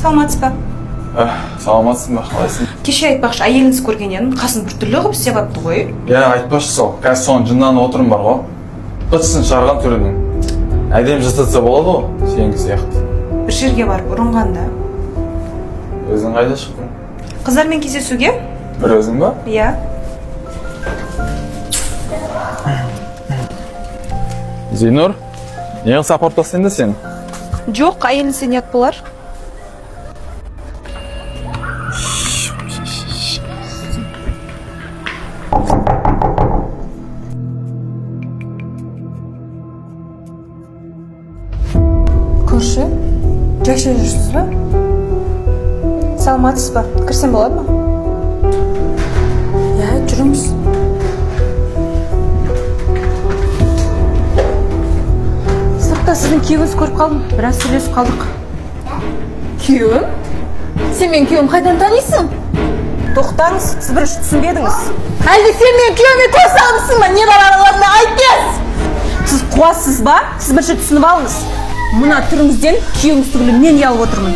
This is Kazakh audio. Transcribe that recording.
Саламатсыз ба? Саламатсың ба, қалайсың? Кеше айтпақшы, әйеліңіз көрген едім, қасын біртүрлі қылып істеп апты ғой. Айтпашы сол. Қазір соның жынданып отырым бар ғой. Бытысын шығарған түрінің. Әдем жасатса болады ғой, сенікі сияқты. Бір жерге барып ұрынғанда. Өзің қайда шықтың? Қыздармен кездесуге? Бір өзің ба? Иә. Зейнұр, неғыл сапорттасың да сен? Жоқ, әйелің сен ят болар. Көрші, жайша жүрсіз ба? Саламатсыз ба? Кірсем болады ма? Иә, жүріңіз. Сыртта сіздің күйеуіңізді көріп қалдым. Біраз сөйлесіп қалдық. Күйеуім? Сен мен күйеуім қайдан танисың? Тоқтаңыз, сіз бірінші түсінбедіңіз. Әлде сен мен күйеуіме көз салмысың ба? Не бар араларында айт кез! Сіз қуасыз ба? Сіз бірінші түсініп алыңыз. Мына түріңізден күйеуіңіз түгілі мен ұялып отырмын.